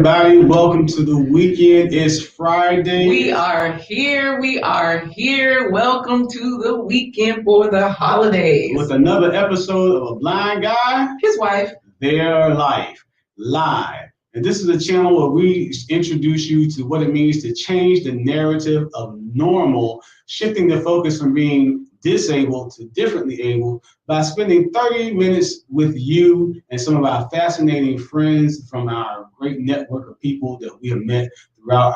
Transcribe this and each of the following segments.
everybody. Welcome to the weekend. It's Friday. We are here. Welcome to the weekend for the holidays. With another episode of A Blind Guy, His Wife, Their Life, live. And this is a channel where we introduce you to what it means to change the narrative of normal, shifting the focus from being disabled to differently able by spending 30 minutes with you and some of our fascinating friends from our great network of people that we have met throughout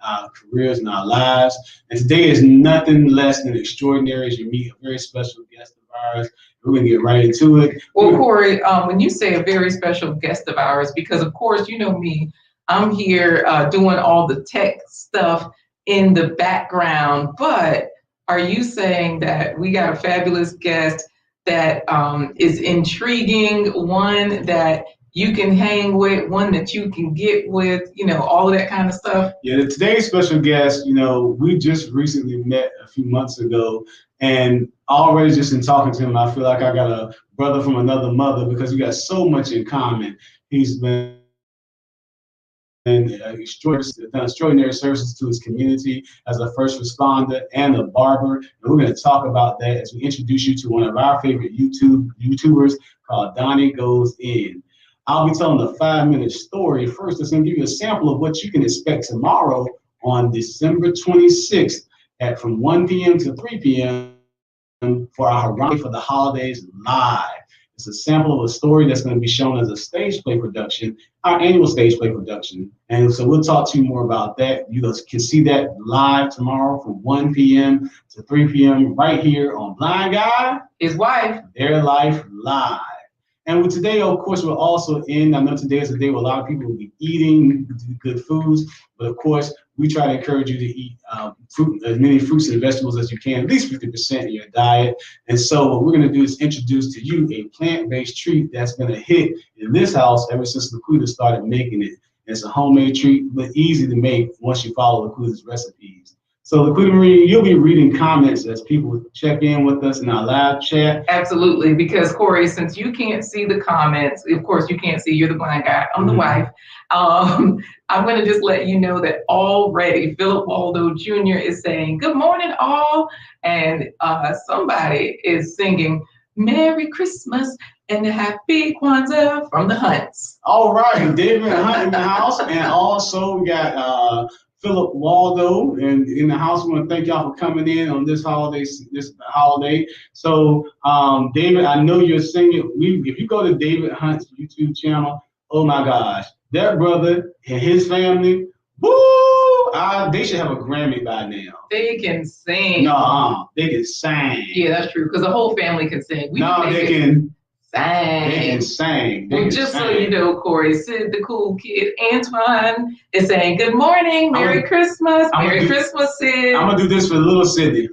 our careers and our lives. And today is nothing less than extraordinary as you meet a very special guest of ours. We're going to get right into it. Well, Corey, when you say a very special guest of ours, because of course, you know me, I'm here doing all the tech stuff in the background, but are you saying that we got a fabulous guest that is intriguing, one that you can hang with, one that you can get with, all of that kind of stuff? Yeah, today's special guest, we just recently met a few months ago, and already just in talking to him, I feel like I got a brother from another mother because we got so much in common. He's been extraordinary services to his community as a first responder and a barber. And we're going to talk about that as we introduce you to one of our favorite YouTubers called Donnie Goes In. I'll be telling a 5-minute story first. That's going to give you a sample of what you can expect tomorrow on December 26th from 1 p.m. to 3 p.m. for our Harambe for the Holidays live. It's a sample of a story that's going to be shown as a stage play production, our annual stage play production. And so we'll talk to you more about that. You guys can see that live tomorrow from 1 p.m. to 3 p.m. right here on Blind Guy, His Wife, Their Life Live. And with today, of course, we're also I know today is a day where a lot of people will be eating good foods, but of course, we try to encourage you to eat as many fruits and vegetables as you can, at least 50% in your diet. And so what we're going to do is introduce to you a plant-based treat that's going to hit in this house ever since LaQuita started making it. It's a homemade treat, but easy to make once you follow LaQuita's recipes. So LaQuita Marie, you'll be reading comments as people check in with us in our live chat. Absolutely, because Corey, since you can't see the comments, of course you can't see, you're the blind guy, I'm the wife. I'm going to just let you know that already Philip Waldo Jr. is saying, good morning all, and somebody is singing Merry Christmas and Happy Kwanzaa from the Hunts. All right, David Hunt in the house, and also we got Philip Waldo in the house. We want to thank y'all for coming in on this holiday. So, David, I know you're singing. If you go to David Hunt's YouTube channel, oh my gosh, that brother and his family, woo! They should have a Grammy by now. They can sing. No, they can sing. Yeah, that's true, because the whole family can sing. They can sing. They can sing. Well, just so you know, Corey, Sid the cool kid, Antoine is saying, good morning, Merry Christmas, Merry Christmas, Sid. I'm going to do this for little Sydney.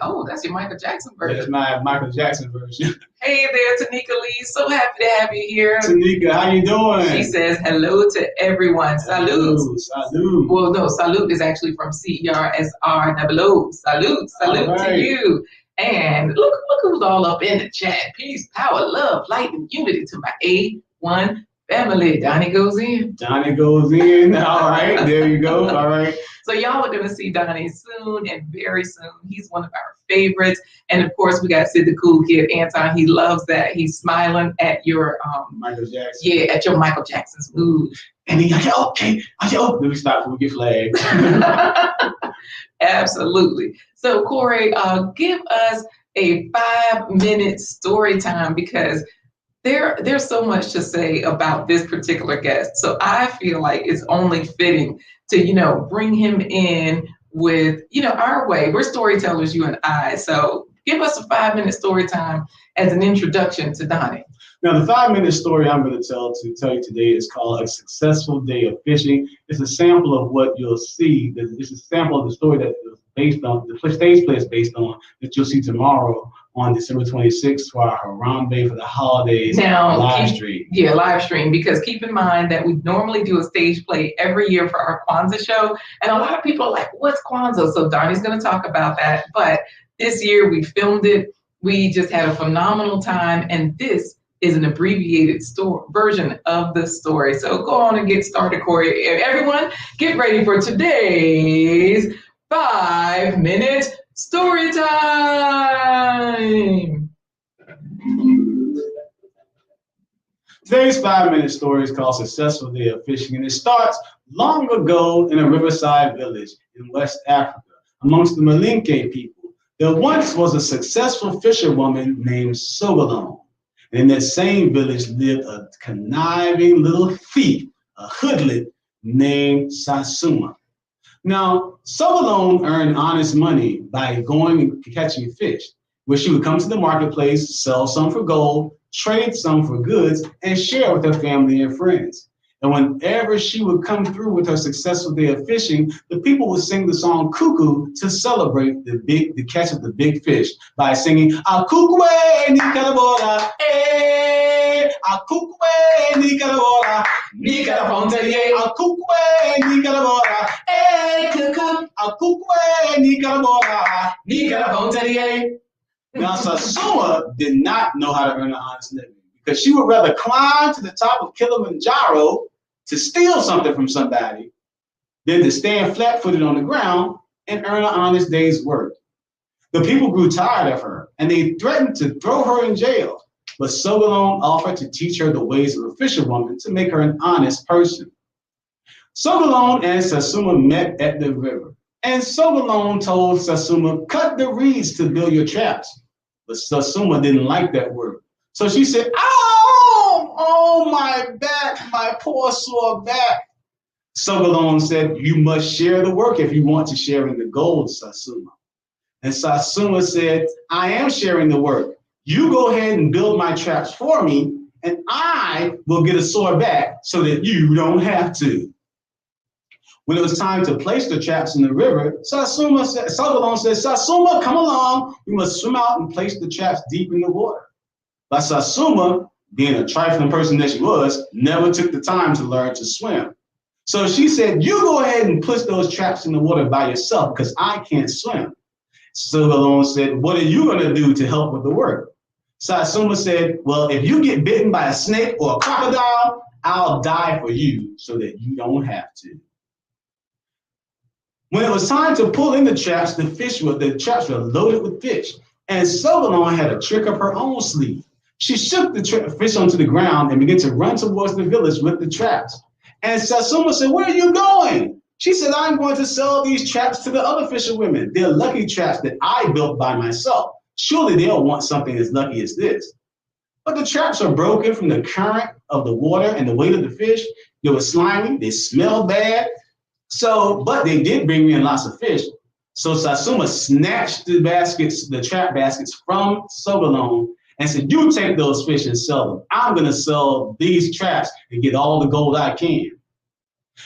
Oh, that's your Michael Jackson version. That's my Michael Jackson version. Hey there, Tanika Lee. So happy to have you here. Tanika, how you doing? She says hello to everyone. Salute. Salute. Well, no, salute is actually from CERSR00. Salute to you. And look who's all up in the chat. Peace, power, love, light, and unity to my A1 family. Donnie Goes In. Donnie Goes In. All right, there you go. All right. So y'all are going to see Donnie soon, and very soon. He's one of our favorites. And of course, we got Sid the cool kid, Anton. He loves that. He's smiling at your Michael Jackson. Yeah, at your Michael Jackson's move. And he like, okay. Let me stop before we get flagged. Absolutely. So Corey, give us a 5-minute story time, because there's so much to say about this particular guest. So I feel like it's only fitting to, bring him in with, our way. We're storytellers, you and I. So give us a 5-minute story time as an introduction to Donnie. Now, the 5-minute story I'm going to tell you today is called A Successful Day of Fishing. It's a sample of what you'll see. It's a sample of the story that is based on, the stage play is based on, that you'll see tomorrow on December 26th for our Harambe for the Holidays live stream. Yeah, live stream, because keep in mind that we normally do a stage play every year for our Kwanzaa show. And a lot of people are like, what's Kwanzaa? So Donnie's going to talk about that. But this year we filmed it. We just had a phenomenal time. And this is an abbreviated version of the story. So go on and get started, Corey. Everyone, get ready for today's 5-minute story time. Today's 5-minute story is called Successful Day of Fishing, and it starts long ago in a riverside village in West Africa amongst the Malinke people. There once was a successful fisherwoman named Sogalon. And in that same village lived a conniving little thief, a hoodlum named Sasuma. Now, Sogalon earned honest money by going and catching fish, where she would come to the marketplace, sell some for gold, trade some for goods, and share with her family and friends. And whenever she would come through with her successful day of fishing, the people would sing the song Cuckoo to celebrate the catch of the big fish by singing Akukwe Nikalabora, eh, Akukwe Nikalabora, Nikalafonte, Akukwe Nikalabora, eh, Akukwe Nikalabora, Nikalafonte. Now, Sasuma did not know how to earn an honest living because she would rather climb to the top of Kilimanjaro to steal something from somebody than to stand flat-footed on the ground and earn an honest day's work. The people grew tired of her, and they threatened to throw her in jail. But Sogalon offered to teach her the ways of a fisherwoman to make her an honest person. Sogalon and Sasuma met at the river, and Sogalon told Sasuma, cut the reeds to build your traps. But Sasuma didn't like that word. So she said, oh, my back, my poor sore back. Sogalon said, you must share the work if you want to share in the gold, Sasuma. And Sasuma said, I am sharing the work. You go ahead and build my traps for me, and I will get a sore back so that you don't have to. When it was time to place the traps in the river, Sogalon said, Sasuma, come along. We must swim out and place the traps deep in the water. But Sasuma, being a trifling person that she was, never took the time to learn to swim. So she said, you go ahead and push those traps in the water by yourself because I can't swim. Sogalon said, what are you going to do to help with the work? Sasuma said, well, if you get bitten by a snake or a crocodile, I'll die for you so that you don't have to. When it was time to pull in the traps, the traps were loaded with fish. And Sogalon had a trick up her own sleeve. She shook the fish onto the ground and began to run towards the village with the traps. And Sasuma said, where are you going? She said, I'm going to sell these traps to the other fisherwomen. They're lucky traps that I built by myself. Surely they'll want something as lucky as this. But the traps are broken from the current of the water and the weight of the fish. They were slimy, they smelled bad. But they did bring me in lots of fish. So Sasuma snatched the trap baskets from Sogalon and said, you take those fish and sell them. I'm going to sell these traps and get all the gold I can.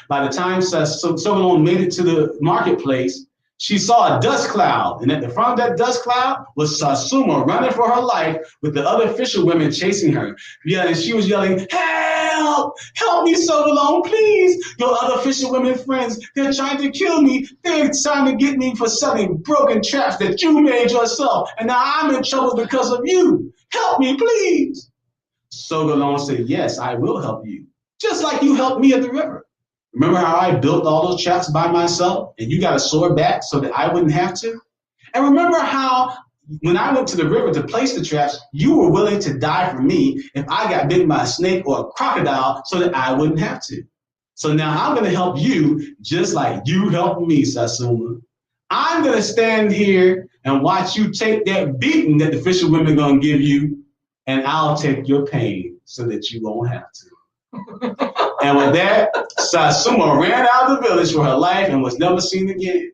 By the time Sogalon made it to the marketplace, she saw a dust cloud. And at the front of that dust cloud was Sasuma running for her life with the other fisherwomen chasing her. Yeah, and she was yelling, help! Help me, Sogalon, please! Your other fisherwomen friends, they're trying to kill me. They're trying to get me for selling broken traps that you made yourself. And now I'm in trouble because of you. Help me, please! Sogalon said, yes, I will help you. Just like you helped me at the river. Remember how I built all those traps by myself and you got a sore back so that I wouldn't have to? And remember how when I went to the river to place the traps, you were willing to die for me if I got bitten by a snake or a crocodile so that I wouldn't have to. So now I'm going to help you just like you helped me, Sasuma. I'm going to stand here and watch you take that beating that the fisherwomen are going to give you, and I'll take your pain so that you won't have to. And with that, Sasuma ran out of the village for her life and was never seen again.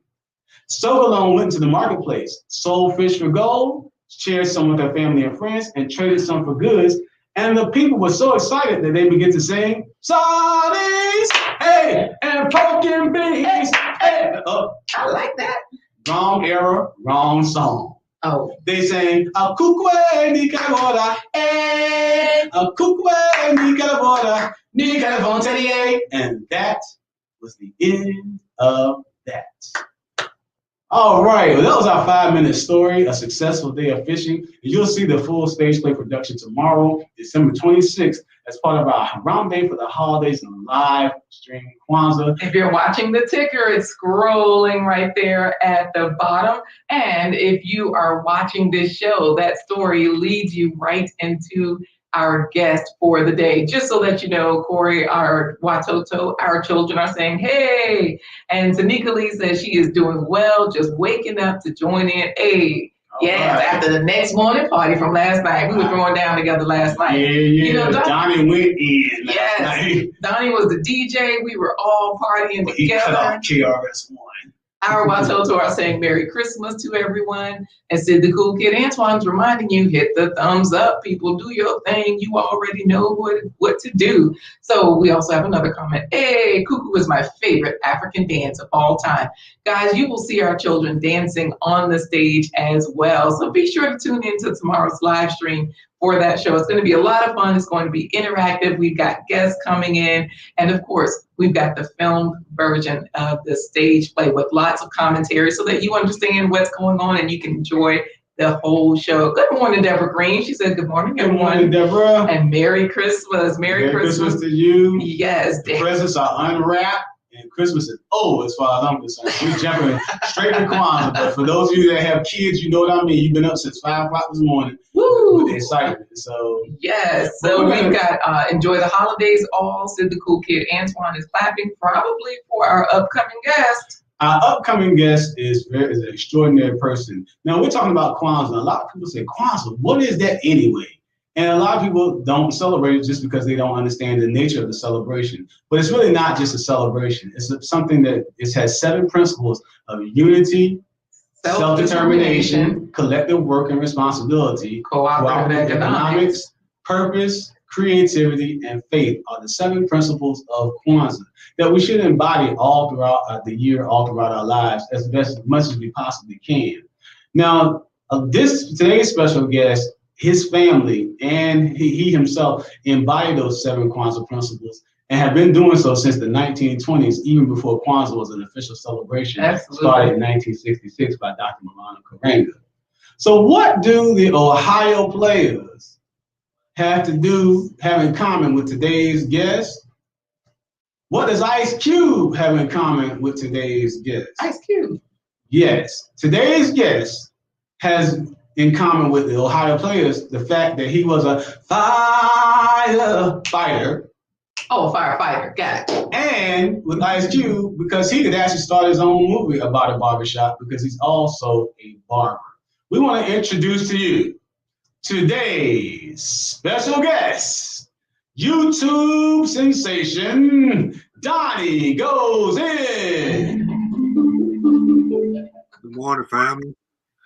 Sogalon went to the marketplace, sold fish for gold, shared some with her family and friends, and traded some for goods. And the people were so excited that they began to sing, sardines, hey, and pork and beans, hey. I like that. Wrong era, wrong song. Oh. They sang, a kukwe ni kalabora, eh, a kukwe ni kalabora, ni kalabonterie. And that was the end of that. All right, well, that was our 5-minute story, a successful day of fishing. You'll see the full stage play production tomorrow, December 26th, as part of our Harambe for the holidays and live stream Kwanzaa. If you're watching the ticker, it's scrolling right there at the bottom. And if you are watching this show, that story leads you right into our guest for the day. Just so that you know, Corey, our Watoto, our children are saying, hey. And Tanika Lee says she is doing well, just waking up to join in. Hey. Yes, right. After the next morning party from last night. We were throwing down together last night. Yeah. You know, Donnie went in. Yes, Donnie was the DJ. We were all partying together. He cut off KRS-One. Our Watoto are saying Merry Christmas to everyone. And Sid the Cool Kid Antoine's reminding you, hit the thumbs up. People, do your thing. You already know what to do. So we also have another comment. Hey, Cuckoo is my favorite African dance of all time. Guys, you will see our children dancing on the stage as well. So be sure to tune into tomorrow's live stream for that show. It's going to be a lot of fun. It's going to be interactive. We've got guests coming in. And of course, we've got the filmed version of the stage play with lots of commentary so that you understand what's going on and you can enjoy the whole show. Good morning, Deborah Green. She said, good morning, everyone. Good morning, Deborah. And Merry Christmas. Merry Christmas to you. Yes. The presents are unwrapped. And Christmas is as far as I'm concerned. We're jumping straight to Kwanzaa. But for those of you that have kids, you know what I mean. You've been up since 5 o'clock this morning. Woo! With excitement. So yes. So we've got enjoy the holidays all. Sid the Cool Kid Antoine is clapping probably for our upcoming guest. Our upcoming guest is an extraordinary person. Now we're talking about Kwanzaa. A lot of people say, Kwanzaa, what is that anyway? And a lot of people don't celebrate it just because they don't understand the nature of the celebration. But it's really not just a celebration. It's something that has 7 principles of unity, self-determination, collective work and responsibility, cooperative economics, purpose, creativity, and faith are the 7 principles of Kwanzaa that we should embody all throughout the year, all throughout our lives, as much as we possibly can. Now, today's special guest, his family and he himself embody those 7 Kwanzaa principles and have been doing so since the 1920s, even before Kwanzaa was an official celebration. Absolutely. Started in 1966 by Dr. Malana Karenga. So what do the Ohio players have in common with today's guest? What does Ice Cube have in common with today's guest? Ice Cube. Yes, today's guest has in common with the Ohio players the fact that he was a firefighter. Oh, firefighter, got it. And with Ice Cube, because he could actually start his own movie about a barbershop because he's also a barber. We want to introduce to you today's special guest, YouTube sensation, Donnie Goes In. Good morning, family.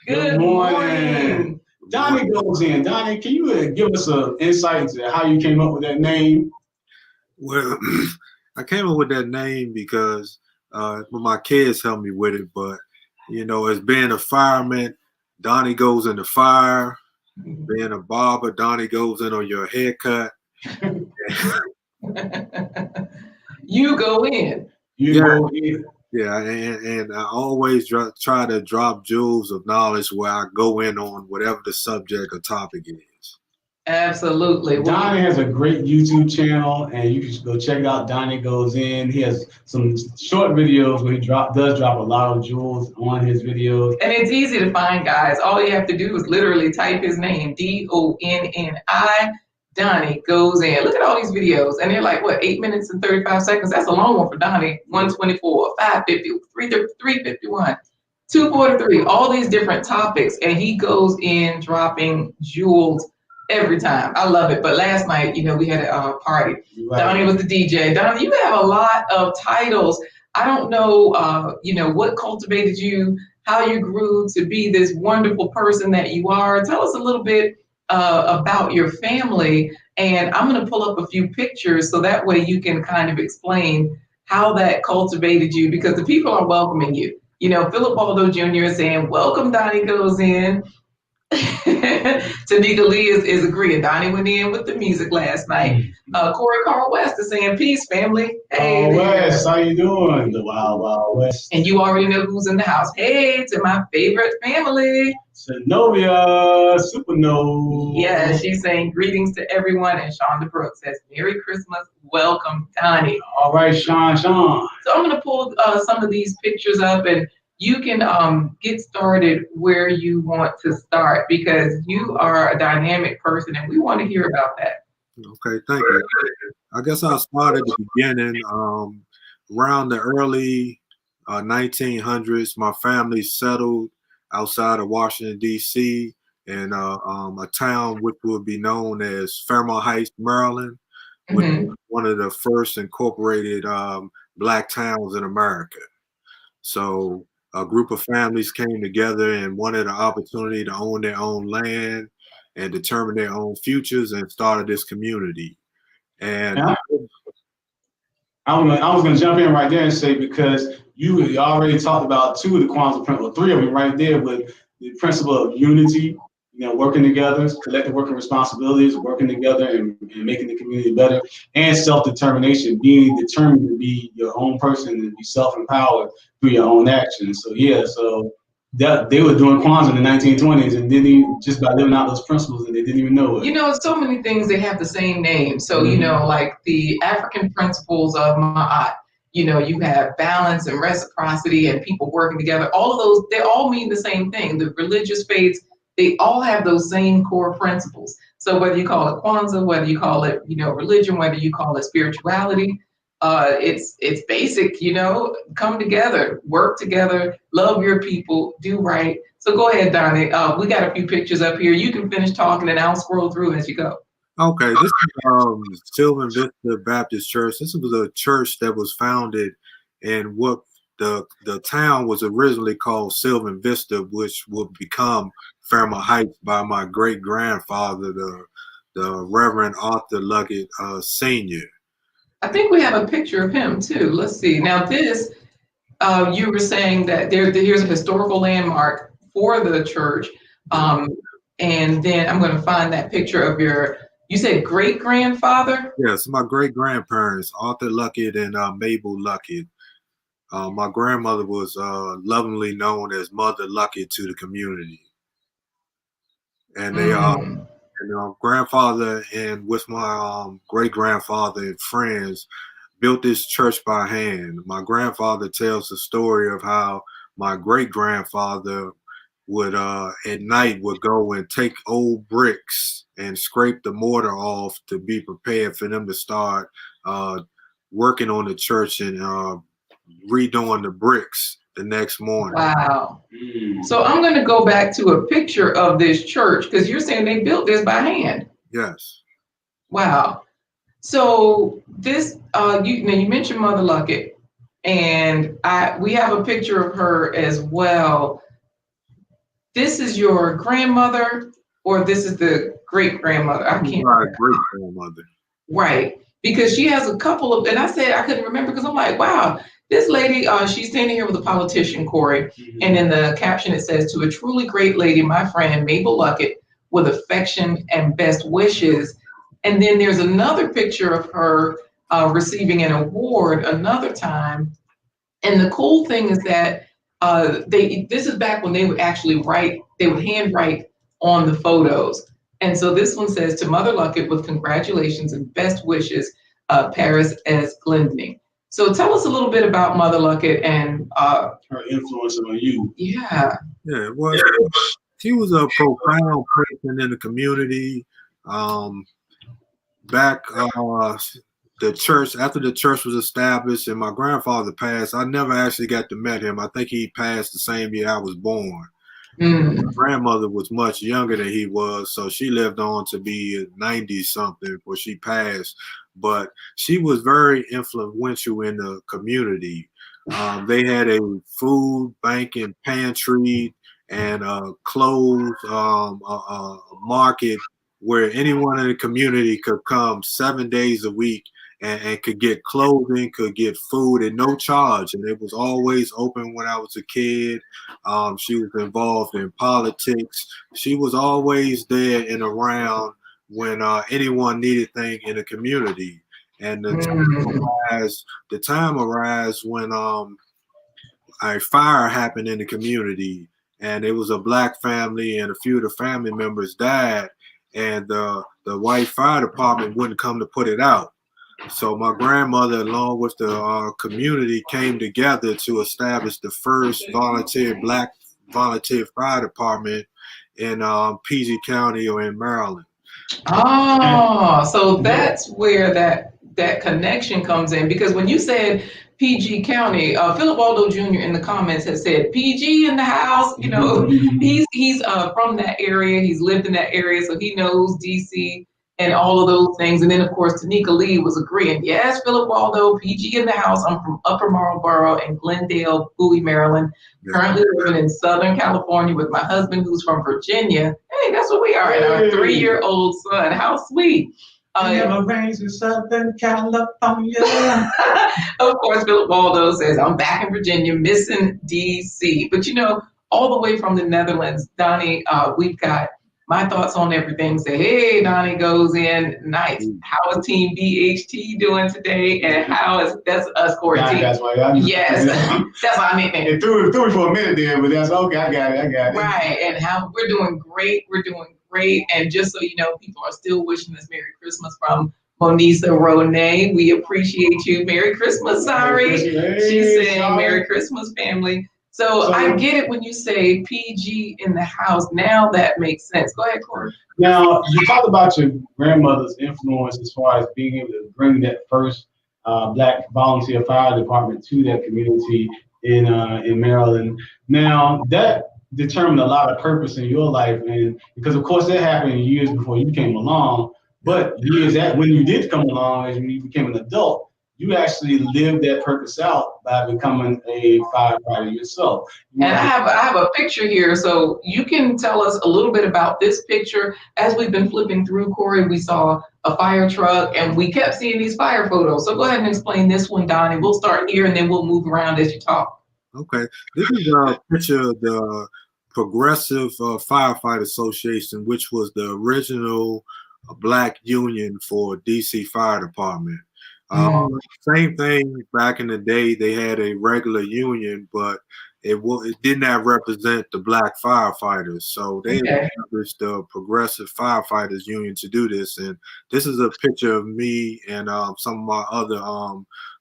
Good morning. Donnie Goes In. Donnie, can you give us an insight into how you came up with that name? Well, I came up with that name because my kids helped me with it. But, as being a fireman, Donnie goes in the fire. Being a barber, Donnie goes in on your haircut. You go in. Go in. Yeah, and I always try to drop jewels of knowledge where I go in on whatever the subject or topic is. Absolutely. Donnie has a great YouTube channel, and you can go check it out. Donnie Goes In. He has some short videos where he does drop a lot of jewels on his videos. And it's easy to find, guys. All you have to do is literally type his name, DONNI. Donnie Goes In. Look at all these videos, and they're like, 8 minutes and 35 seconds? That's a long one for Donnie. 124, 550, 351, 243, all these different topics, and he goes in dropping jewels every time. I love it. But last night, we had a party. Right. Donnie was the DJ. Donnie, you have a lot of titles. I don't know, what cultivated you, how you grew to be this wonderful person that you are. Tell us a little bit about your family, and I'm going to pull up a few pictures so that way you can kind of explain how that cultivated you, because the people are welcoming you. Philip Baldo Jr. is saying, welcome, Donnie Goes In. Tanika Lee is agreeing. Donnie went in with the music last night. Corey Carl West is saying, peace, family. Hey, Carl West, how you doing? The Wild Wild West. And you already know who's in the house. Hey, to my favorite family. Zenobia, Supernova. Yeah, she's saying greetings to everyone. And Shonda Brooks says, Merry Christmas. Welcome, Donnie. All right, Sean. So I'm going to pull some of these pictures up, and you can get started where you want to start, because you are a dynamic person and we want to hear about that. Okay, thank you. I guess I'll start at the beginning. Around the early 1900s, my family settled outside of Washington, D.C. in a town which would be known as Fairmont Heights, Maryland, which was one of the first incorporated Black towns in America. So a group of families came together and wanted an opportunity to own their own land and determine their own futures, and started this community. And I was going to jump in right there and say, because you already talked about two of the Kwanzaa principles, three of them right there, with the principle of unity, working together, collective working responsibilities, working together and making the community better, and self-determination, being determined to be your own person and be self-empowered through your own actions. So that they were doing Kwanzaa in the 1920s and didn't even, just by living out those principles, and they didn't even know it. So many things, they have the same name. So, like the African principles of Ma'at, you have balance and reciprocity and people working together. All of those, they all mean the same thing. The religious faiths, they all have those same core principles. So whether you call it Kwanzaa, whether you call it, religion, whether you call it spirituality, it's basic, come together, work together, love your people, do right. So go ahead, Donnie. We got a few pictures up here. You can finish talking and I'll scroll through as you go. Okay, this is Sylvan Vista Baptist Church. This was a church that was founded in what the town was originally called Sylvan Vista, which would become Fairmont Heights by my great grandfather, the Reverend Arthur Luckett Sr. I think we have a picture of him too. Let's see. Now this, you were saying that here's a historical landmark for the church. And then I'm going to find that picture of you said great grandfather? Yes, my great grandparents, Arthur Luckett and Mabel Luckett. My grandmother was lovingly known as Mother Luckett to the community. And they grandfather and with my great grandfather and friends built this church by hand. My grandfather tells the story of how my great grandfather would at night would go and take old bricks and scrape the mortar off to be prepared for them to start working on the church and redoing the bricks the next morning. Wow. So I'm going to go back to a picture of this church, because you're saying they built this by hand. Yes. Wow. So this, you mentioned Mother Luckett, and we have a picture of her as well. This is your grandmother, or this is the great grandmother? I can't remember. Great grandmother. Right. Because she has a couple of, and I said I couldn't remember because I'm like, wow, this lady, she's standing here with a politician, Corey. And in the caption, it says, to a truly great lady, my friend Mabel Luckett, with affection and best wishes. And then there's another picture of her receiving an award another time. And the cool thing is that this is back when they would actually they would handwrite on the photos. And so this one says, to Mother Luckett, with congratulations and best wishes, Paris S. Glendinning. So tell us a little bit about Mother Luckett and her influence on you. Yeah. Yeah, well, she was a profound person in the community. Back the church, after the church was established and my grandfather passed, I never actually got to meet him. I think he passed the same year I was born. My grandmother was much younger than he was, so she lived on to be 90 something before she passed. But she was very influential in the community. They had a food bank and pantry and clothes market where anyone in the community could come 7 days a week and could get clothing, could get food at no charge, and it was always open when I was a kid. She was involved in politics. She was always there and around when anyone needed things in the community. And the time arise when a fire happened in the community, and it was a black family, and a few of the family members died, and the white fire department wouldn't come to put it out. So my grandmother, along with the community, came together to establish the first black volunteer fire department in PG County or in Maryland. Oh, so that's where that connection comes in, because when you said PG County, Philip Waldo Jr. in the comments has said PG in the house. You know, he's from that area. He's lived in that area, so he knows DC and all of those things. And then of course Tanika Lee was agreeing. Yes, Philip Waldo, PG in the house. I'm from Upper Marlboro and Glendale, Bowie, Maryland. Currently living in Southern California with my husband, who's from Virginia. Hey, that's what we are. And our 3-year-old son. How sweet. Raised in Southern California. Of course, Philip Waldo says, I'm back in Virginia, missing DC. But you know, all the way from the Netherlands, Donnie, we've got my thoughts on everything. Say, hey, Donnie Goes In. Nice. How is Team BHT doing today? And that's us, Corey. That's why I yes, that's why I mean it. Threw me for a minute there, but that's okay. I got it. Right, and how we're doing great. We're doing great. And just so you know, people are still wishing us Merry Christmas from Monisa Ronay. We appreciate you. Merry Christmas, sorry. She's saying Merry Christmas, family. So I get it when you say PG in the house. Now that makes sense. Go ahead, Corey. Now, you talked about your grandmother's influence as far as being able to bring that first black volunteer fire department to that community in Maryland. Now, that determined a lot of purpose in your life, and because of course that happened years before you came along. But years after, when you did come along, as you became an adult, you actually lived that purpose out by becoming a firefighter yourself. And I have a picture here, so you can tell us a little bit about this picture. As we've been flipping through, Corey, we saw a fire truck, and we kept seeing these fire photos. So go ahead and explain this one, Donnie. We'll start here, and then we'll move around as you talk. Okay, this is a picture of the Progressive Firefight Association, which was the original black union for DC Fire Department. Same thing back in the day. They had a regular union, but it did not represent the black firefighters. So they established the Progressive Firefighters Union to do this. And this is a picture of me and some of my other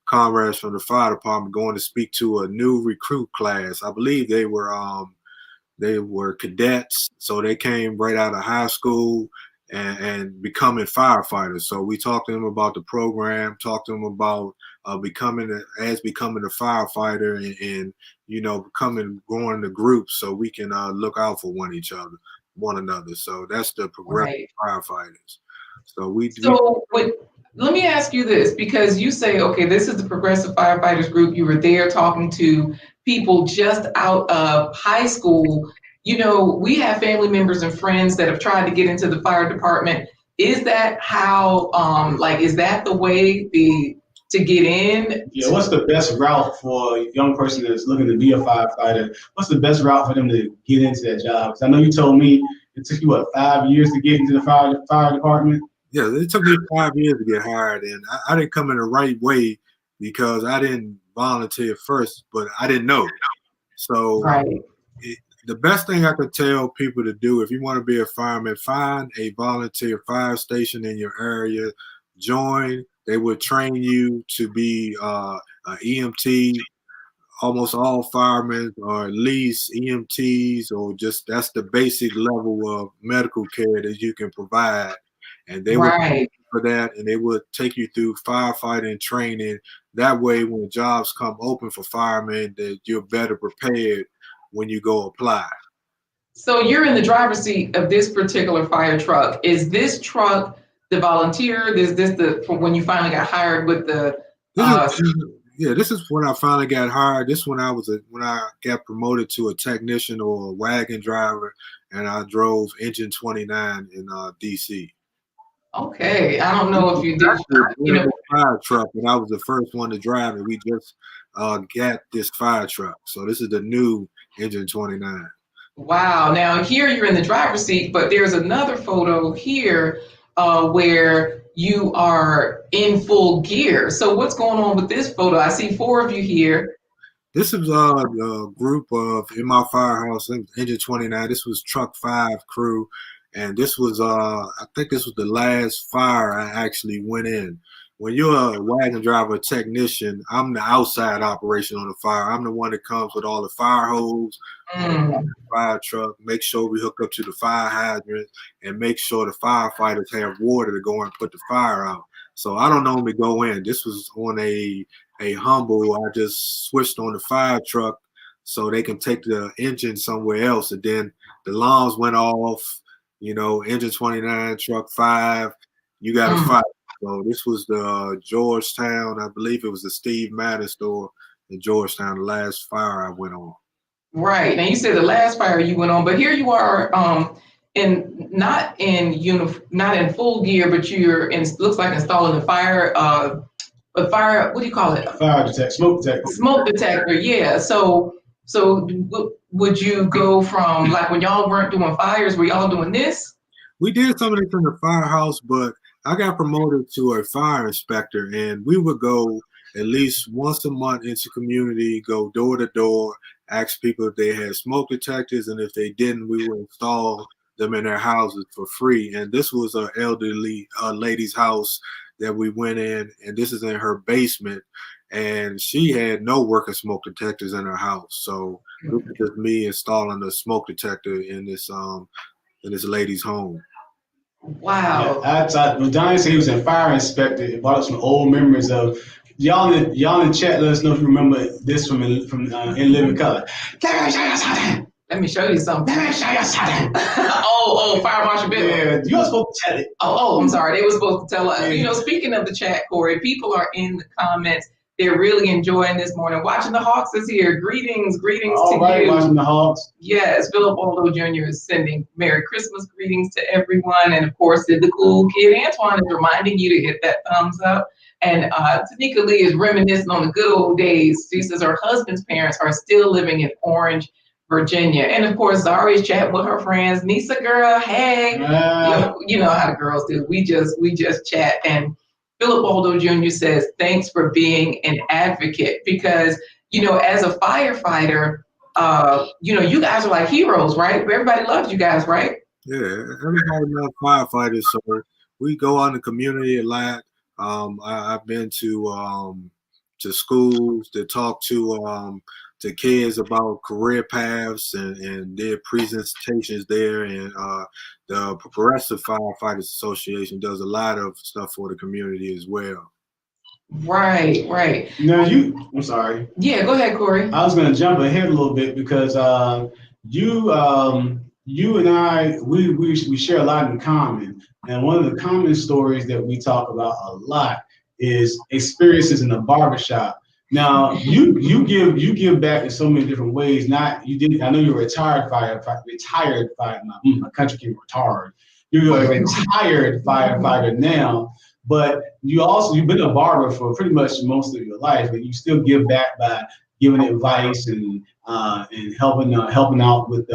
comrades from the fire department going to speak to a new recruit class. I believe they were cadets, so they came right out of high school and becoming firefighters. So we talked to them about the program, talked to them about becoming a firefighter, and you know, growing the groups so we can look out for one another. So that's the Progressive Firefighters. Let me ask you this, because you say, okay, this is the Progressive Firefighters group. You were there talking to people just out of high school. You know, we have family members and friends that have tried to get into the fire department. Is that how, is that the way to get in? Yeah, what's the best route for a young person that's looking to be a firefighter? What's the best route for them to get into that job? Because I know you told me it took you, 5 years to get into the fire department? Yeah, it took me 5 years to get hired, and I didn't come in the right way because I didn't volunteer first, but I didn't know. So the best thing I could tell people to do, if you want to be a fireman, find a volunteer fire station in your area, join. They will train you to be an EMT. Almost all firemen are at least EMTs, or just that's the basic level of medical care that you can provide. And they would train you for that, and they would take you through firefighting training. That way, when jobs come open for firemen, that you're better prepared when you go apply. So you're in the driver's seat of this particular fire truck. Is this truck the volunteer? Is this from when you finally got hired with the? This is when I finally got hired. This when I got promoted to a technician or a wagon driver, and I drove engine 29 in DC. Okay, I don't know if you did. fire truck, and I was the first one to drive it. We just got this fire truck, so this is the new Engine 29. Wow. Now here you're in the driver's seat, but there's another photo here where you are in full gear. So what's going on with this photo? I see four of you here. This is a group of in my firehouse, Engine 29. This was Truck 5 crew, and this was I think this was the last fire I actually went in. When you're a wagon driver technician, I'm the outside operation on the fire. I'm the one that comes with all the fire hose, fire truck, make sure we hook up to the fire hydrant, and make sure the firefighters have water to go and put the fire out. So I don't normally go in. This was on a humble. I just switched on the fire truck so they can take the engine somewhere else. And then the alarms went off, Engine 29, Truck 5, you got to fight. So this was the Georgetown, I believe it was the Steve Madden store in Georgetown, the last fire I went on. Right. Now you said the last fire you went on, but here you are not in full gear, but you're in, looks like installing a fire, what do you call it? Fire detector, smoke detector. Smoke detector, yeah. So would you go from, like, when y'all weren't doing fires, were y'all doing this? We did some of this in the firehouse, but I got promoted to a fire inspector, and we would go at least once a month into community, go door to door, ask people if they had smoke detectors, and if they didn't, we would install them in their houses for free. And this was an elderly lady's house that we went in, and this is in her basement, and she had no working smoke detectors in her house. So it was just me installing the smoke detector in this lady's home. Wow. Yeah, when Donnie said he was a fire inspector, it brought up some old memories of y'all in the chat. Let us know if you remember this from In Living Color. Let me show you something. oh, Fire Marshal Bill. Yeah, you were supposed to tell it. Oh, I'm sorry. They were supposed to tell us. Speaking of the chat, Corey, people are in the comments. They're really enjoying this morning. Watching the Hawks is here. Greetings to you. Watching the Hawks. Yes, Philip Aldo Jr. is sending Merry Christmas greetings to everyone. And of course, the cool kid Antoine is reminding you to hit that thumbs up. And Tanika Lee is reminiscing on the good old days. She says her husband's parents are still living in Orange, Virginia. And of course, Zari's chatting with her friends. Nisa girl, hey. You know how the girls do. We just chat. And Philip Aldo Jr. says, thanks for being an advocate, because, as a firefighter, you guys are like heroes, right? Everybody loves you guys, right? Yeah, everybody loves firefighters. So we go out in the community a lot. I've been to schools to talk to kids about career paths and their presentations there, and the Progressive Firefighters Association does a lot of stuff for the community as well. Right. Now I'm sorry. Yeah, go ahead, Corey. I was going to jump ahead a little bit because you and I, we share a lot in common. And one of the common stories that we talk about a lot is experiences in the barbershop. Now you give back in so many different ways. I know you're a retired firefighter. My country can retard. You're a retired firefighter now, but you've been a barber for pretty much most of your life, and you still give back by giving advice and helping out with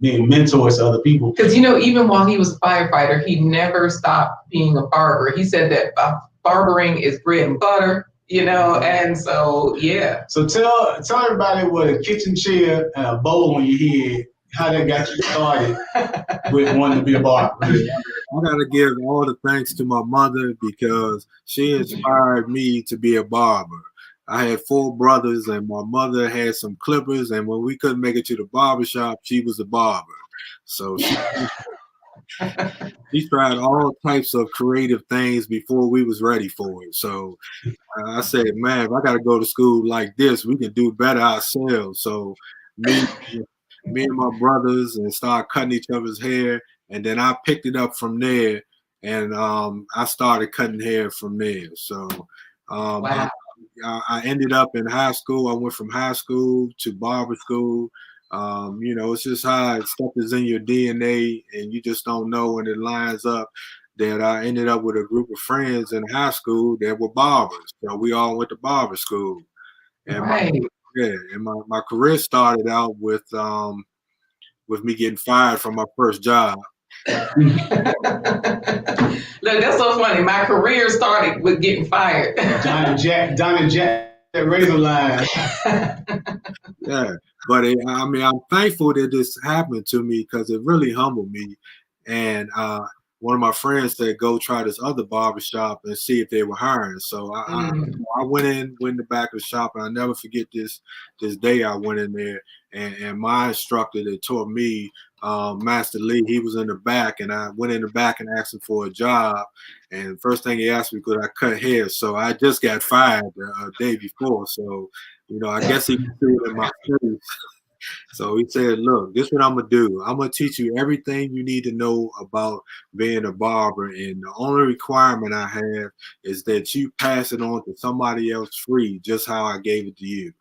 being mentors to other people. Because even while he was a firefighter, he never stopped being a barber. He said that barbering is bread and butter. And so, yeah. So tell everybody what a kitchen chair and a bowl on your head, how that got you started with wanting to be a barber. I gotta give all the thanks to my mother, because she inspired me to be a barber. I had 4 brothers, and my mother had some clippers, and when we couldn't make it to the barbershop, she was a barber. So she tried all types of creative things before we was ready for it. So I said, man, if I got to go to school like this, we can do better ourselves. So me and my brothers and start cutting each other's hair, and then I picked it up from there, and I started cutting hair from there. So wow. I ended up in high school. I went from high school to barber school. It's just how stuff is in your DNA, and you just don't know when it lines up. that I ended up with a group of friends in high school that were barbers. So we all went to barber school. And Right. my career started out with me getting fired from my first job. Look, that's so funny. My career started with getting fired. Donnie Jack, that razor line. Yeah, but I mean, I'm thankful that this happened to me because it really humbled me. And one of my friends said, "Go try this other barbershop and see if they were hiring." So I went in the back of the shop, and I never forget this day. I went in there, and my instructor that taught me, Master Lee, he was in the back, and I went in the back and asked him for a job. And first thing he asked me, could I cut hair? So I just got fired the day before. So, I guess he threw it in my face. So he said, "Look, this is what I'm gonna do. I'm gonna teach you everything you need to know about being a barber, and the only requirement I have is that you pass it on to somebody else free, just how I gave it to you."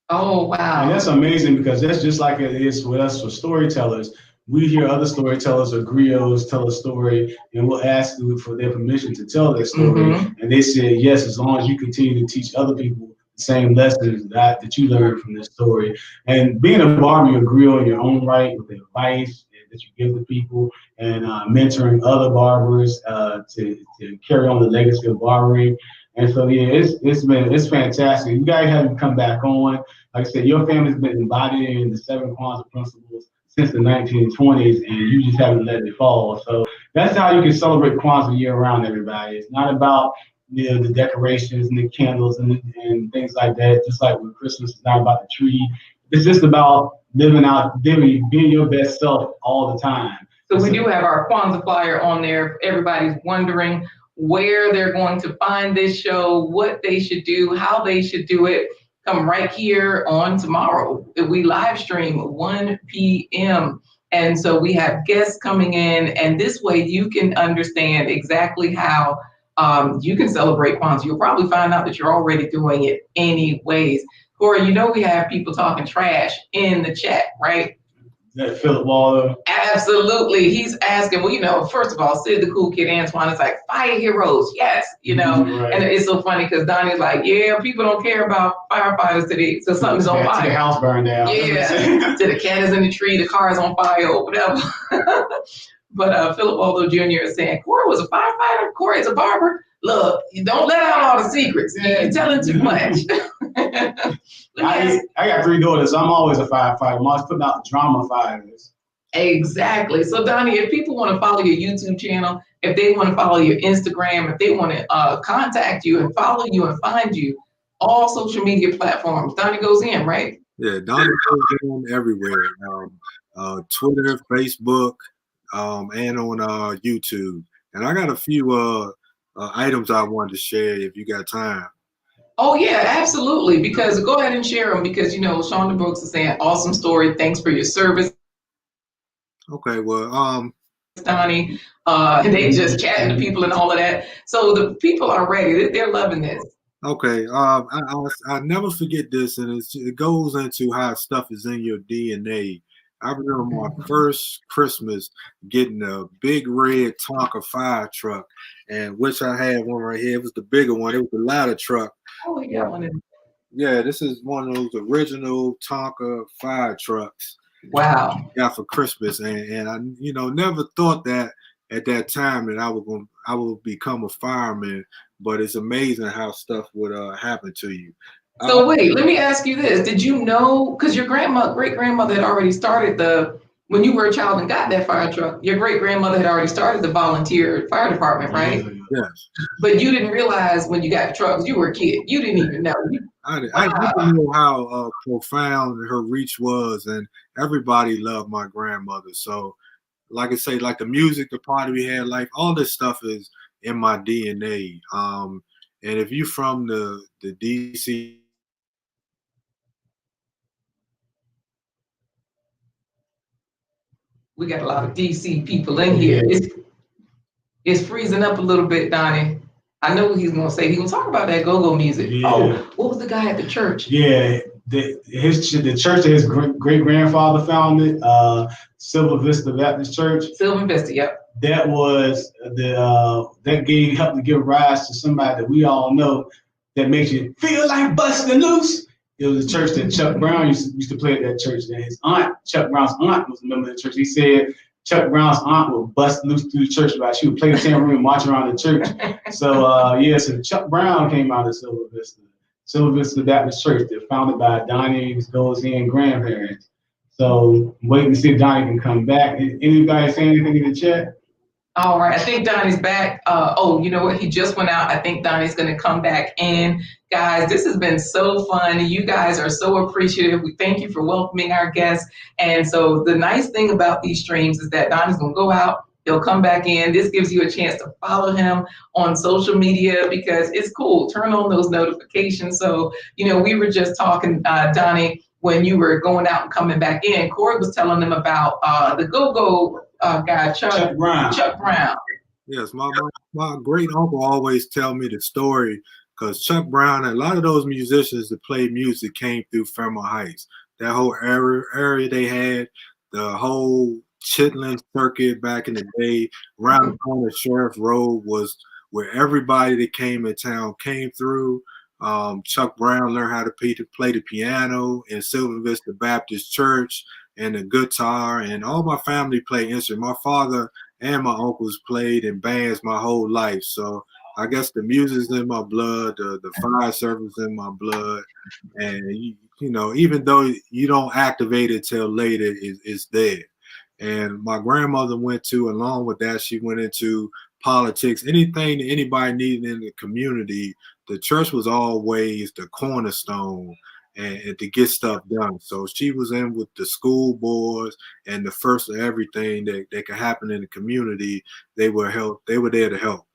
Oh, wow. And that's amazing because that's just like it is with us for storytellers. We hear other storytellers or griots tell a story, and we'll ask them for their permission to tell their story. And they say yes, as long as you continue to teach other people the same lessons that you learned from this story. And being a barber, you're a griot in your own right with the advice that you give to people, and mentoring other barbers to carry on the legacy of barbering. And so yeah, it's fantastic. You guys have to come back on. Like I said, your family's been embodied in the 7 Kwanzaa principles since the 1920s, and you just haven't let it fall. So that's how you can celebrate Kwanzaa year round, everybody. It's not about the decorations and the candles and things like that. Just like with Christmas, it's not about the tree. It's just about being your best self all the time. So we do have our Kwanzaa flyer on there. Everybody's wondering where they're going to find this show, what they should do, how they should do it. Come right here on tomorrow. We live stream 1 p.m. And so we have guests coming in, and this way you can understand exactly how you can celebrate Kwanzaa. You'll probably find out that you're already doing it anyways. Corey, we have people talking trash in the chat, right? That Philip Waller. Absolutely. He's asking, first of all, Sid the Cool Kid Antoine is like, fire heroes, yes, Right. And it's so funny because Donnie's like, yeah, people don't care about firefighters today, so something's on fire. To the house burned down. Yeah, to the cat is in the tree, the car is on fire, or whatever. But Philip Waldo Jr. is saying, Corey was a firefighter, Corey is a barber. Look, you don't let out all the secrets. You're telling too much. I got 3 daughters. I'm always a firefighter. I'm always putting out drama fires. Exactly. So, Donnie, if people want to follow your YouTube channel, if they want to follow your Instagram, if they want to contact you and follow you and find you, all social media platforms, Donnie Goes In, right? Yeah, Donnie Goes In everywhere. Twitter, Facebook, and on YouTube. And I got a few items I wanted to share if you got time. Oh, yeah, absolutely. Because go ahead and share them because, Shonda Brooks is saying, awesome story. Thanks for your service. Okay, well, Donnie, they just chatting to people and all of that. So the people are ready. They're loving this. Okay, I never forget this, and it goes into how stuff is in your DNA. I remember my first Christmas getting a big red Tonka fire truck, and which I had one right here. It was the bigger one. It was the ladder truck. Oh, yeah. Yeah, this is one of those original Tonka fire trucks. Wow. Got for Christmas, and I never thought that at that time that I would become a fireman. But it's amazing how stuff would happen to you. So wait, let me ask you this: did you know? Because your great grandmother had already started when you were a child and got that fire truck. Your great grandmother had already started the volunteer fire department, right? Yes. But you didn't realize when you got the truck, you were a kid. You didn't even know. I didn't know how profound her reach was, and everybody loved my grandmother. So, like I say, like the music, the party we had, like all this stuff is in my DNA. And if you're from the DC, we got a lot of DC people in here. It's freezing up a little bit, Donnie. I know what he's gonna say. He's gonna talk about that go-go music. Yeah. Oh, what was the guy at the church? Yeah, the church that his great grandfather founded, Silver Vista Baptist Church. Silver Vista, yep. That was that helped to give rise to somebody that we all know that makes you feel like busting loose. It was a church that Chuck Brown used to play at that church. And his aunt, Chuck Brown's aunt, was a member of the church. He said Chuck Brown's aunt would bust loose through the church, she would play the tambourine and march around the church. So Chuck Brown came out of Silver Vista Baptist Church. They're founded by Donnie Goes In grandparents. So I'm waiting to see if Donnie can come back. Anybody say anything in the chat? All right, I think Donnie's back. You know what? He just went out. I think Donnie's going to come back in. Guys, this has been so fun. You guys are so appreciative. We thank you for welcoming our guests. And so the nice thing about these streams is that Donnie's going to go out. He'll come back in. This gives you a chance to follow him on social media because it's cool. Turn on those notifications. So, we were just talking, Donnie, when you were going out and coming back in, Corey was telling them about the go-go guy, Chuck Brown. Yes, my great uncle always tell me the story because Chuck Brown and a lot of those musicians that played music came through Fairmont Heights. That whole area they had, the whole Chitlin circuit back in the day, around the corner Sheriff Road was where everybody that came in town came through. Chuck Brown learned how to play the piano in Silver Vista Baptist Church and the guitar, and all my family played instruments. My father and my uncles played in bands my whole life. So I guess the music's in my blood, the fire service in my blood, and even though you don't activate it till later, it's there. And my grandmother along with that, she went into politics. Anything that anybody needed in the community, the church was always the cornerstone and to get stuff done. So she was in with the school boards and the first of everything that could happen in the community. They were there to help.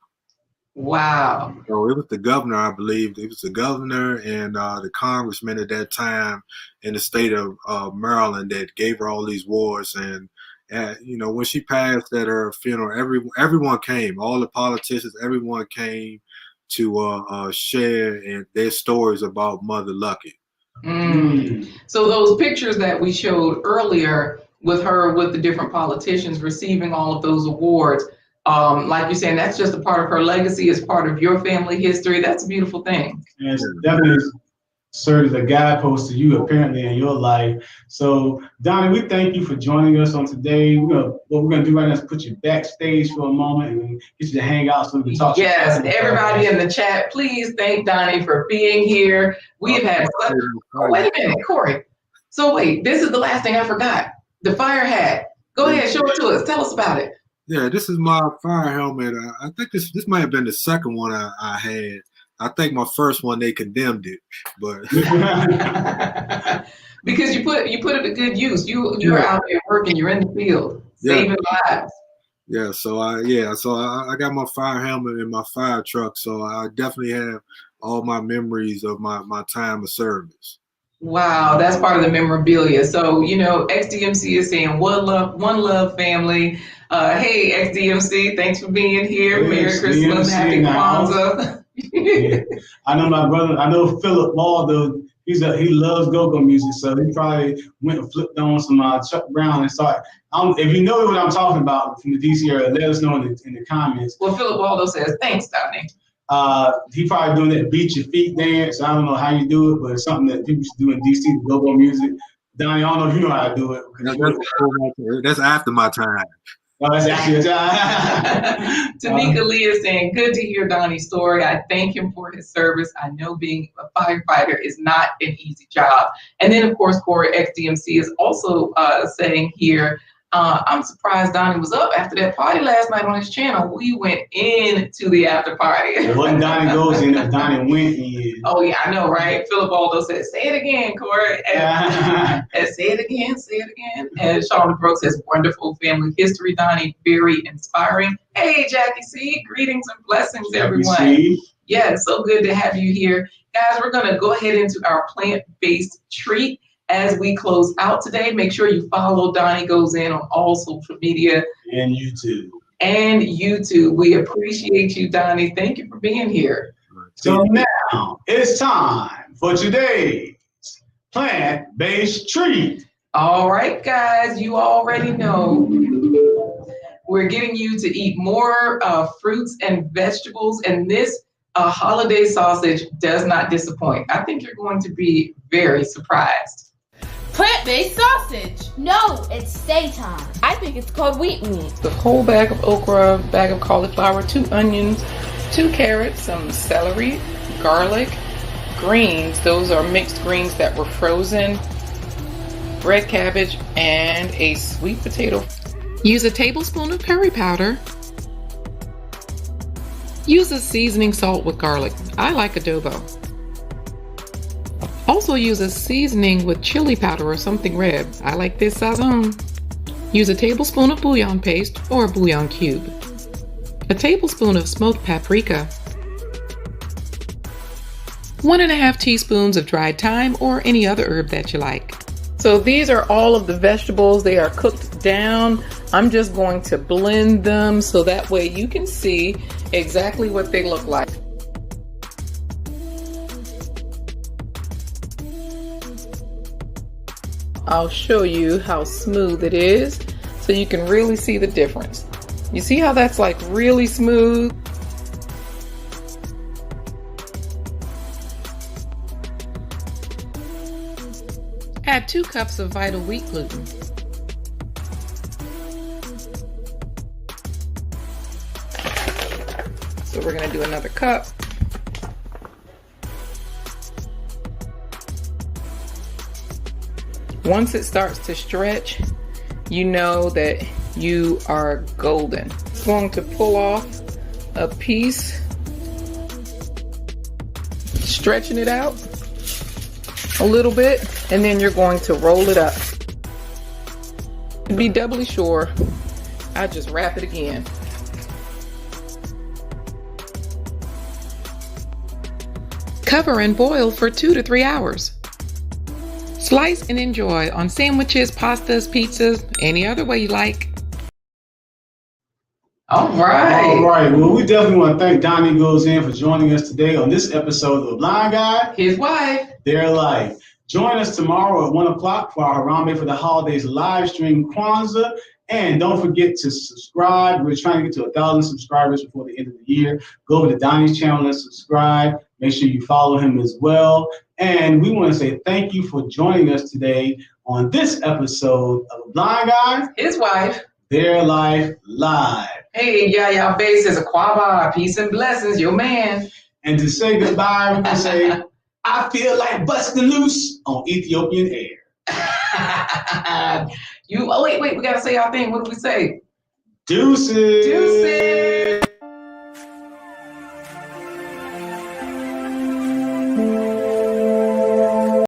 Wow. So it was the governor, I believe. It was the governor and the congressman at that time in the state of Maryland that gave her all these awards. And when she passed at her funeral, everyone came, all the politicians, everyone came to share their stories about Mother Lucky. So those pictures that we showed earlier with her, with the different politicians receiving all of those awards, like you're saying, that's just a part of her legacy, it's part of your family history. That's a beautiful thing. And it's definitely served as a guidepost to you apparently in your life. So Donnie, we thank you for joining us on today. What we're gonna do right now is put you backstage for a moment and get you to hang out so we can talk. Yes, everybody in the chat, please thank Donnie for being here. We've had wait a minute, Corey. So wait, this is the last thing I forgot. The fire hat. Go ahead, show it to us. Tell us about it. Yeah, this is my fire helmet. I think this might have been the second one I had. I think my first one they condemned it, but because you put it to good use. You're out there working. You're in the field saving lives. Yeah, so I got my fire helmet in my fire truck. So I definitely have all my memories of my time of service. Wow, that's part of the memorabilia. So XDMC is saying one love, family. Hey XDMC, thanks for being here. Merry Christmas, Happy Kwanzaa. Yeah. I know my brother. I know Philip Waldo. He loves go-go music, so he probably went and flipped on some Chuck Brown and saw it. If you know what I'm talking about from the DC area, let us know in the comments. Well, Philip Waldo says, "Thanks, Donnie." He probably doing that beat your feet dance. I don't know how you do it, but it's something that people used to do in DC, go-go music. Donnie, I don't know if you know how to do it. That's after my time. Oh, that's actually a time. Tanika Lee is saying, good to hear Donnie's story. I thank him for his service. I know being a firefighter is not an easy job. And then, of course, Corey XDMC is also saying here, I'm surprised Donnie was up after that party last night on his channel. We went into the after party. It wasn't Donnie Goes In, Donnie went in. Oh, yeah, I know, right? Philip Aldo said, say it again, Corey. And say it again. And Sean Brooks says, wonderful family history, Donnie, very inspiring. Hey, Jackie C, greetings and blessings, everyone. Yeah, it's so good to have you here. Guys, we're going to go ahead into our plant-based treat. As we close out today, make sure you follow Donnie Goes In on all social media. And YouTube. We appreciate you, Donnie. Thank you for being here. So now it's time for today's plant-based treat. All right, guys, you already know we're getting you to eat more fruits and vegetables, and this holiday sausage does not disappoint. I think you're going to be very surprised. Plant-based sausage. No, it's daytime. I think it's called wheat meat. The whole bag of okra, bag of cauliflower, 2 onions, 2 carrots, some celery, garlic, greens. Those are mixed greens that were frozen, red cabbage, and a sweet potato. Use a tablespoon of curry powder. Use a seasoning salt with garlic. I like adobo. Also use a seasoning with chili powder or something red. I like this sazon. Use a tablespoon of bouillon paste or a bouillon cube. A tablespoon of smoked paprika. 1.5 teaspoons of dried thyme or any other herb that you like. So these are all of the vegetables. They are cooked down. I'm just going to blend them so that way you can see exactly what they look like. I'll show you how smooth it is so you can really see the difference. You see how that's like really smooth? Add 2 cups of Vital wheat gluten. So we're going to do another cup. Once it starts to stretch, you know that you are golden. I'm going to pull off a piece, stretching it out a little bit, and then you're going to roll it up. To be doubly sure, I just wrap it again. Cover and boil for 2 to 3 hours. Slice and enjoy on sandwiches, pastas, pizzas, any other way you like. All right. All right. Well, we definitely want to thank Donnie Goes In for joining us today on this episode of The Blind Guy, His Wife, Their Life. Join us tomorrow at 1 o'clock for our Harambe for the Holidays live stream Kwanzaa. And don't forget to subscribe. We're trying to get to 1,000 subscribers before the end of the year. Go over to Donnie's channel and subscribe. Make sure you follow him as well. And we want to say thank you for joining us today on this episode of The Blind Guy, His Wife, Their Life Live. Hey, y'all face is a quaba. Peace and blessings, your man. And to say goodbye, we can say, I feel like busting loose on Ethiopian air. Wait, we gotta say our thing. What do we say? Deuces. Deuces.